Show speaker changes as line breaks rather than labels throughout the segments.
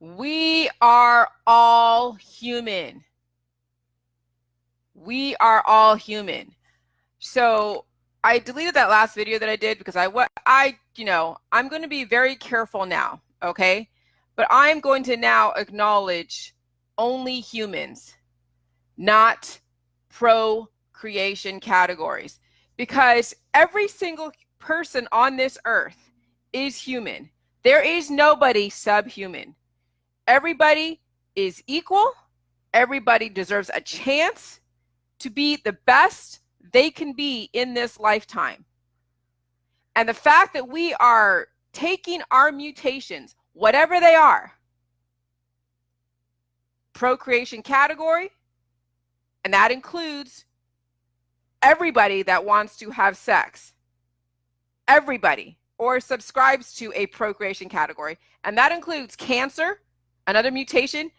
We are all human. We are all human. So I deleted that last video that I did because I'm going to be very careful now, okay? But I'm going to now acknowledge only humans, not procreation categories, because every single person on this earth is human. There is nobody subhuman. Everybody is equal. Everybody deserves a chance to be the best they can be in this lifetime. And the fact that we are taking our mutations, whatever they are, procreation category, and that includes everybody that wants to have sex, everybody, or subscribes to a procreation category, and that includes cancer, another mutation,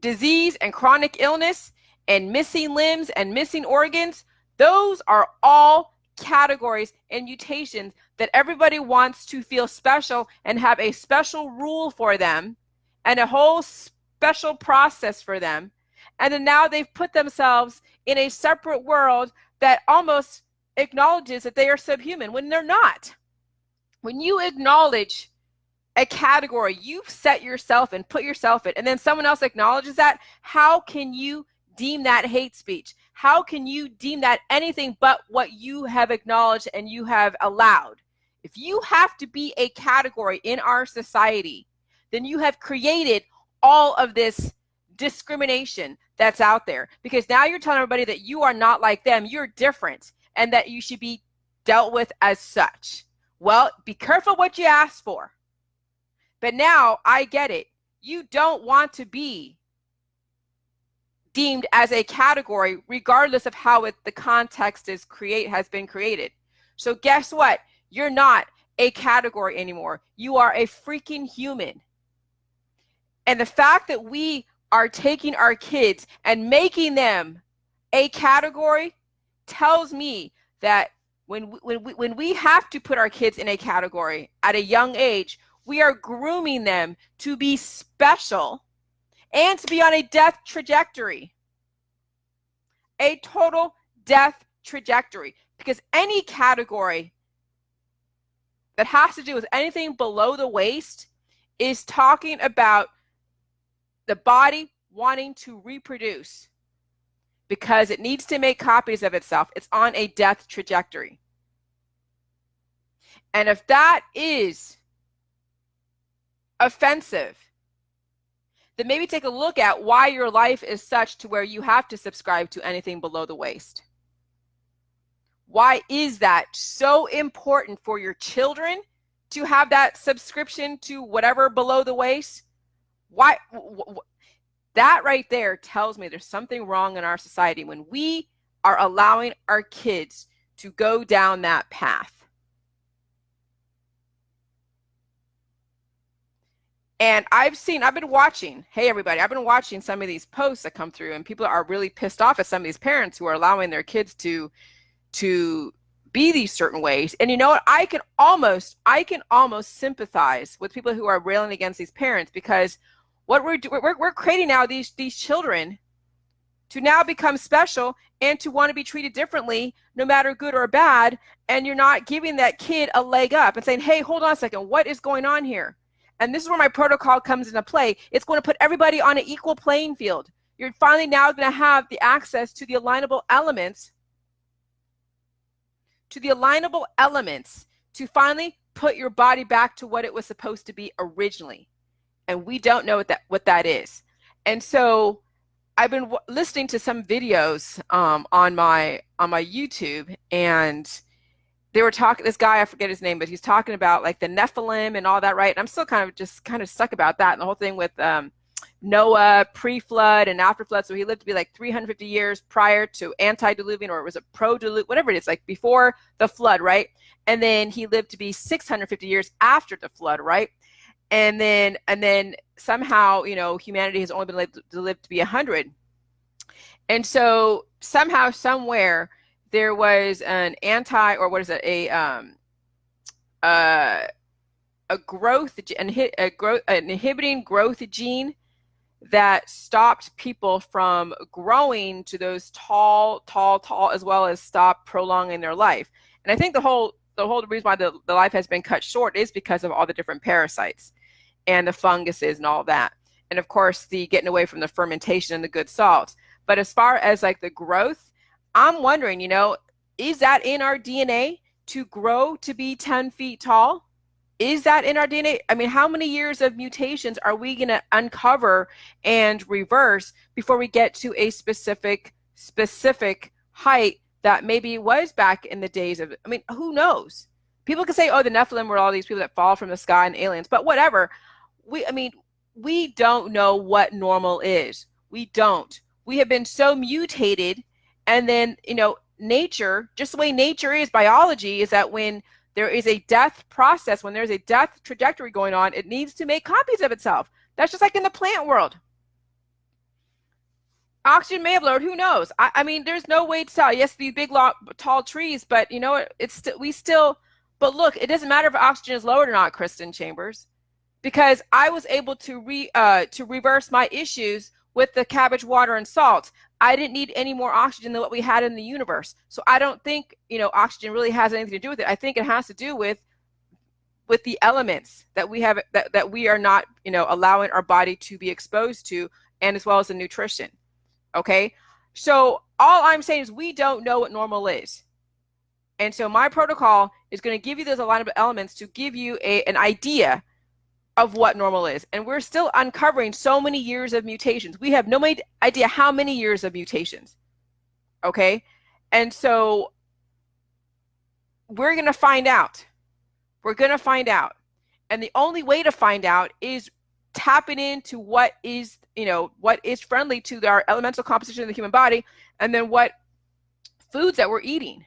disease and chronic illness, and missing limbs and missing organs. Those are all categories and mutations that everybody wants to feel special and have a special rule for them and a whole special process for them. And then now they've put themselves in a separate world that almost acknowledges that they are subhuman when they're not. When you acknowledge a category, you've set yourself and put yourself in, and then someone else acknowledges that, how can you deem that hate speech? How can you deem that anything but what you have acknowledged and you have allowed? If you have to be a category in our society, then you have created all of this discrimination that's out there, because now you're telling everybody that you are not like them, you're different, and that you should be dealt with as such. Well, be careful what you ask for. But now I get it. You don't want to be deemed as a category regardless of how the context has been created. So guess what? You're not a category anymore. You are a freaking human. And the fact that we are taking our kids and making them a category tells me that when we have to put our kids in a category at a young age, we are grooming them to be special and to be on a death trajectory, a total death trajectory. Because any category that has to do with anything below the waist is talking about the body wanting to reproduce because it needs to make copies of itself. It's on a death trajectory. And if that is offensive, then maybe take a look at why your life is such to where you have to subscribe to anything below the waist. Why is that so important for your children to have that subscription to whatever below the waist? Why? That right there tells me there's something wrong in our society when we are allowing our kids to go down that path. And I've been watching, hey everybody, I've been watching some of these posts that come through, and people are really pissed off at some of these parents who are allowing their kids to be these certain ways. And you know what? I can almost sympathize with people who are railing against these parents, because what we're creating now these children to now become special and to want to be treated differently, no matter good or bad. And you're not giving that kid a leg up and saying, hey, hold on a second, what is going on here? And this is where my protocol comes into play. It's going to put everybody on an equal playing field. You're finally now going to have the access to the alignable elements, to finally put your body back to what it was supposed to be originally. And we don't know what that is. And so I've been listening to some videos on my YouTube, and they were talking, this guy, I forget his name, but he's talking about like the Nephilim and all that, right? And I'm still kind of stuck about that, and the whole thing with Noah pre-flood and after-flood. So he lived to be like 350 years prior to antediluvian, or it was a pro-diluvian, whatever it is, like before the flood, right? And then he lived to be 650 years after the flood, right? And then somehow, humanity has only been able to live to be 100. And so somehow, somewhere, there was an an inhibiting growth gene that stopped people from growing to those tall, as well as stop prolonging their life. And I think the whole reason why the life has been cut short is because of all the different parasites and the funguses and all that. And of course, the getting away from the fermentation and the good salts. But as far as like the growth, I'm wondering, is that in our DNA to grow to be 10 feet tall? Is that in our DNA? I mean, how many years of mutations are we going to uncover and reverse before we get to a specific height that maybe was back in the days of, I mean, who knows? People can say, oh, the Nephilim were all these people that fall from the sky and aliens, but whatever. We don't know what normal is. We don't. We have been so mutated. And then, nature, just the way nature is, biology is that when there is a death process, when there's a death trajectory going on, it needs to make copies of itself. That's just like in the plant world. Oxygen may have lowered, who knows? I mean, there's no way to tell. Yes, these big, tall trees, but but look, it doesn't matter if oxygen is lowered or not, Kristen Chambers, because I was able to reverse my issues with the cabbage water and salt. I didn't need any more oxygen than what we had in the universe. So I don't think, oxygen really has anything to do with it. I think it has to do with the elements that we have, that we are not, allowing our body to be exposed to, and as well as the nutrition. Okay. So all I'm saying is we don't know what normal is. And so my protocol is going to give you those alignment elements to give you an idea of what normal is. And we're still uncovering so many years of mutations. We have no idea how many years of mutations. Okay. And so we're going to find out. We're going to find out. And the only way to find out is tapping into what is friendly to our elemental composition of the human body, and then what foods that we're eating.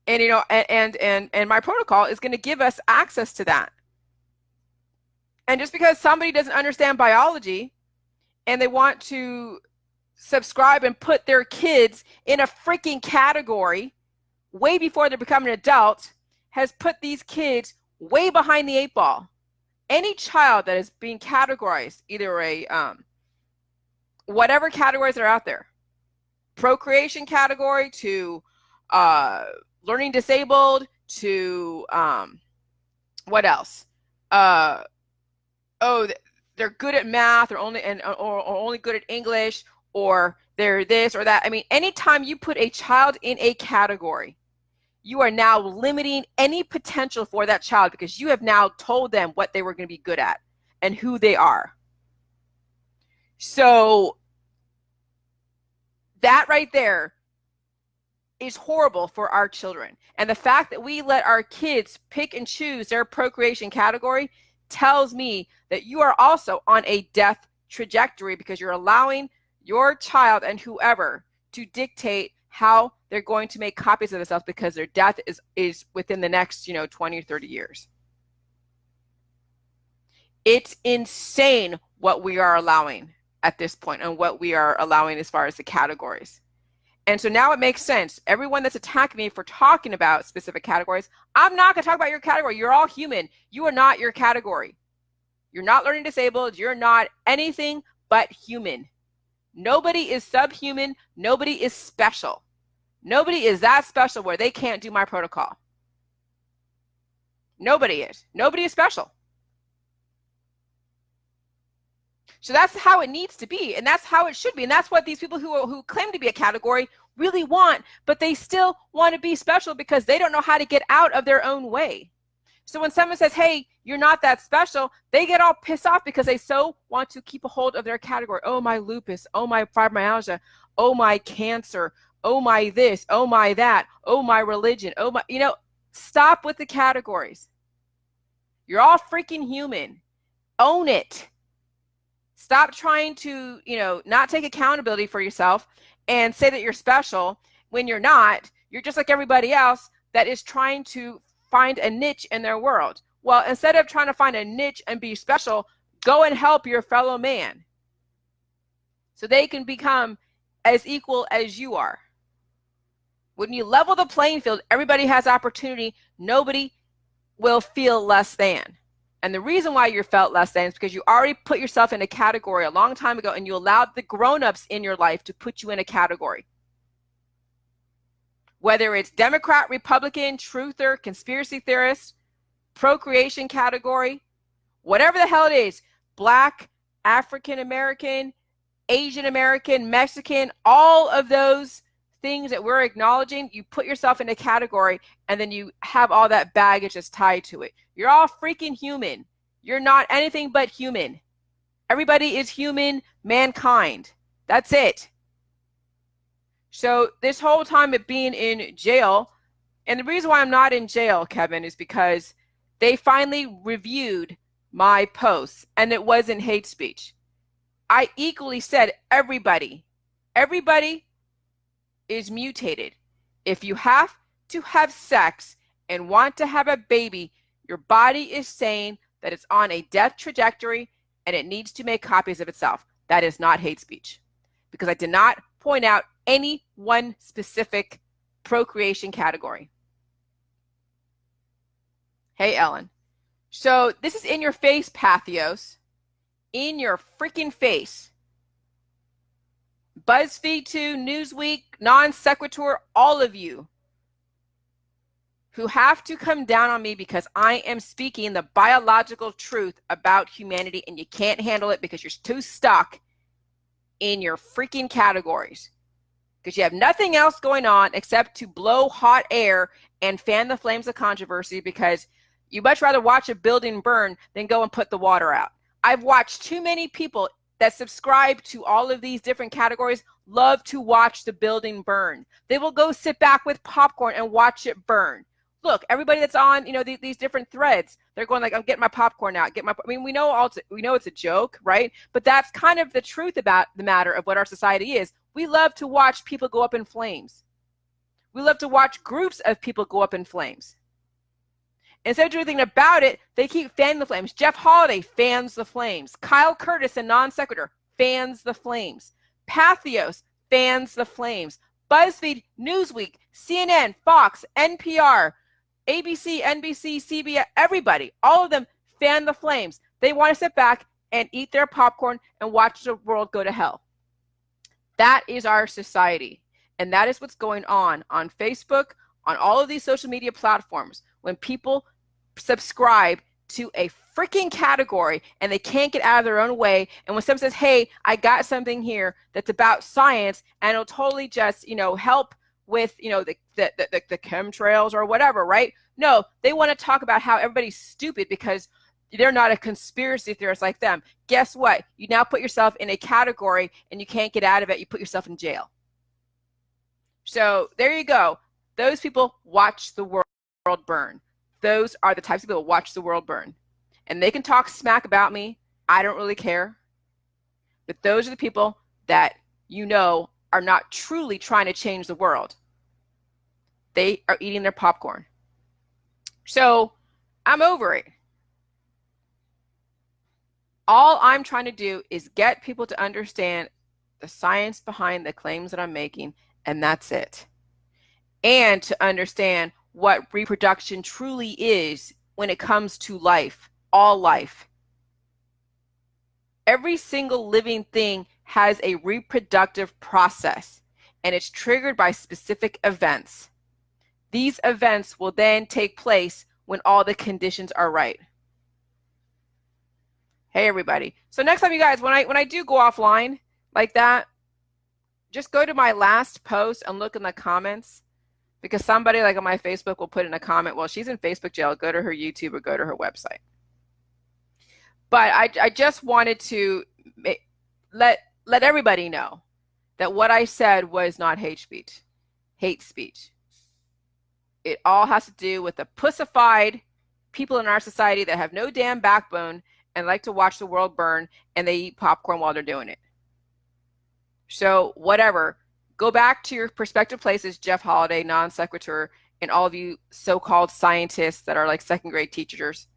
And, and my protocol is going to give us access to that. And just because somebody doesn't understand biology and they want to subscribe and put their kids in a freaking category way before they become an adult, has put these kids way behind the 8 ball. Any child that is being categorized, either whatever categories that are out there, procreation category to learning disabled to what else? They're good at math, or only good at English, or they're this or that. I mean, anytime you put a child in a category, you are now limiting any potential for that child, because you have now told them what they were going to be good at and who they are. So that right there is horrible for our children. And the fact that we let our kids pick and choose their procreation category tells me that you are also on a death trajectory, because you're allowing your child and whoever to dictate how they're going to make copies of themselves, because their death is within the next 20 or 30 years. It's insane what we are allowing at this point, and what we are allowing as far as the categories. And so now it makes sense. Everyone that's attacking me for talking about specific categories, I'm not going to talk about your category. You're all human. You are not your category. You're not learning disabled. You're not anything but human. Nobody is subhuman. Nobody is special. Nobody is that special where they can't do my protocol. Nobody is. Nobody is special. So that's how it needs to be, and that's how it should be, and that's what these people who claim to be a category really want, but they still want to be special because they don't know how to get out of their own way. So when someone says, hey, you're not that special, they get all pissed off because they so want to keep a hold of their category. Oh, my lupus. Oh, my fibromyalgia. Oh, my cancer. Oh, my this. Oh, my that. Oh, my religion. Oh, my, stop with the categories. You're all freaking human. Own it. Stop trying to, not take accountability for yourself and say that you're special when you're not. You're just like everybody else that is trying to find a niche in their world. Well, instead of trying to find a niche and be special, go and help your fellow man so they can become as equal as you are. When you level the playing field, everybody has opportunity. Nobody will feel less than. And the reason why you felt less than is because you already put yourself in a category a long time ago, and you allowed the grown-ups in your life to put you in a category. Whether it's Democrat, Republican, truther, conspiracy theorist, procreation category, whatever the hell it is, Black, African American, Asian American, Mexican, all of those things that we're acknowledging, you put yourself in a category, and then you have all that baggage that's tied to it. You're all freaking human. You're not anything but human. Everybody is human, mankind. That's it. So this whole time of being in jail, and the reason why I'm not in jail, Kevin, is because they finally reviewed my posts, and it wasn't hate speech. I equally said everybody is mutated. If you have to have sex and want to have a baby, your body is saying that it's on a death trajectory and it needs to make copies of itself. That is not hate speech, because I did not point out any one specific procreation category. Hey, Ellen. So this is in your face, Pathos. In your freaking face. BuzzFeed 2, Newsweek, Non Sequitur, all of you who have to come down on me because I am speaking the biological truth about humanity, and you can't handle it because you're too stuck in your freaking categories. Because you have nothing else going on except to blow hot air and fan the flames of controversy, because you much rather watch a building burn than go and put the water out. I've watched too many people that subscribe to all of these different categories love to watch the building burn. They will go sit back with popcorn and watch it burn. Look, everybody that's on, these different threads, they're going like, I'm getting my popcorn out. We know it's a joke, right? But that's kind of the truth about the matter of what our society is. We love to watch people go up in flames. We love to watch groups of people go up in flames. Instead of doing anything about it, they keep fanning the flames. Jeff Holiday fans the flames. Kyle Curtis and Non Sequitur fans the flames. Pathos fans the flames. BuzzFeed, Newsweek, CNN, Fox, NPR, ABC, NBC, CBS, everybody, all of them fan the flames. They want to sit back and eat their popcorn and watch the world go to hell. That is our society. And that is what's going on Facebook, on all of these social media platforms. When people subscribe to a freaking category and they can't get out of their own way, and when someone says, hey, I got something here that's about science and it'll totally just help with the chemtrails or whatever, right? No, they want to talk about how everybody's stupid because they're not a conspiracy theorist like them. Guess what? You now put yourself in a category and you can't get out of it. You put yourself in jail. So there you go. Those people watch the world burn. Those are the types of people who watch the world burn. And they can talk smack about me. I don't really care. But those are the people that are not truly trying to change the world. They are eating their popcorn. So I'm over it. All I'm trying to do is get people to understand the science behind the claims that I'm making, and that's it. And to understand what reproduction truly is when it comes to life, all life. Every single living thing has a reproductive process, and it's triggered by specific events. These events will then take place when all the conditions are right. Hey, everybody. So next time, you guys, when I do go offline like that, just go to my last post and look in the comments, because somebody like on my Facebook will put in a comment, well, she's in Facebook jail, go to her YouTube or go to her website. But I just wanted to let everybody know that what I said was not hate speech. It all has to do with the pussified people in our society that have no damn backbone and like to watch the world burn, and they eat popcorn while they're doing it. So whatever, go back to your prospective places, Jeff Holiday, Non Sequitur, and all of you so-called scientists that are like second-grade teachers,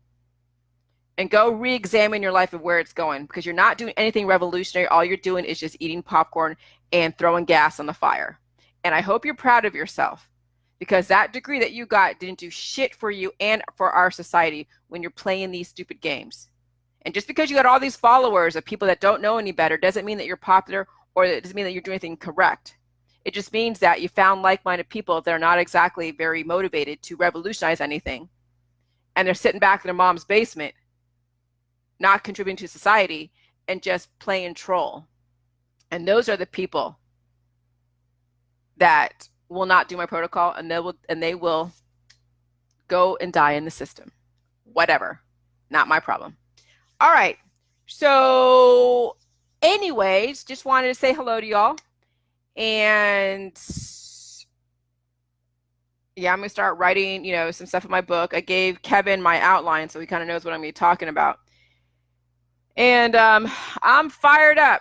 and go re-examine your life of where it's going, because you're not doing anything revolutionary. All you're doing is just eating popcorn and throwing gas on the fire. And I hope you're proud of yourself, because that degree that you got didn't do shit for you and for our society when you're playing these stupid games. And just because you got all these followers of people that don't know any better doesn't mean that you're popular, or it doesn't mean that you're doing anything correct. It just means that you found like-minded people that are not exactly very motivated to revolutionize anything. And they're sitting back in their mom's basement, not contributing to society, and just playing troll. And those are the people that will not do my protocol, and they will go and die in the system. Whatever. Not my problem. All right. So anyways, just wanted to say hello to y'all. And yeah, I'm going to start writing, some stuff in my book. I gave Kevin my outline, so he kind of knows what I'm going to be talking about. And I'm fired up.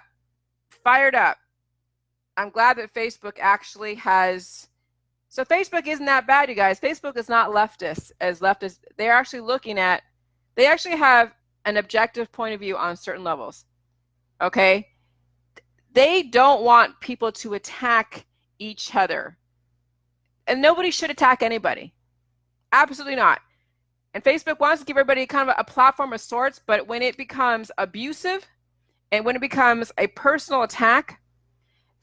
I'm glad that Facebook actually has, so Facebook isn't that bad, you guys. Facebook is not leftist, they're actually looking at, they actually have an objective point of view on certain levels, okay? They don't want people to attack each other. And nobody should attack anybody. Absolutely not. And Facebook wants to give everybody kind of a platform of sorts, but when it becomes abusive and when it becomes a personal attack,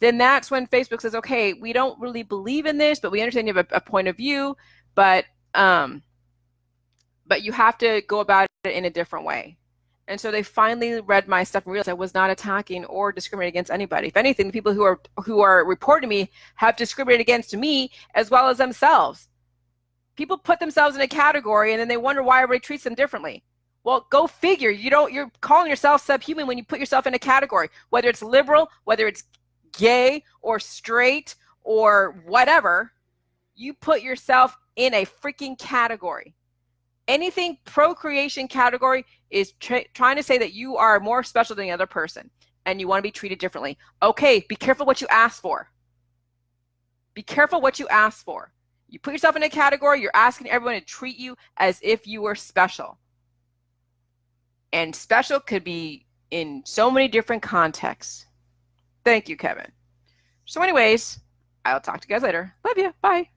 then that's when Facebook says, okay, we don't really believe in this, but we understand you have a point of view, but you have to go about it in a different way. And so they finally read my stuff and realized I was not attacking or discriminating against anybody. If anything, the people who are reporting me have discriminated against me as well as themselves. People put themselves in a category and then they wonder why everybody treats them differently. Well, go figure. You're calling yourself subhuman when you put yourself in a category, whether it's liberal, whether it's gay or straight or whatever. You put yourself in a freaking category. Anything procreation category is trying to say that you are more special than the other person and you want to be treated differently. Okay, be careful what you ask for. Be careful what you ask for. You put yourself in a category, you're asking everyone to treat you as if you were special. And special could be in so many different contexts. Thank you, Kevin. So anyways, I'll talk to you guys later. Love you. Bye.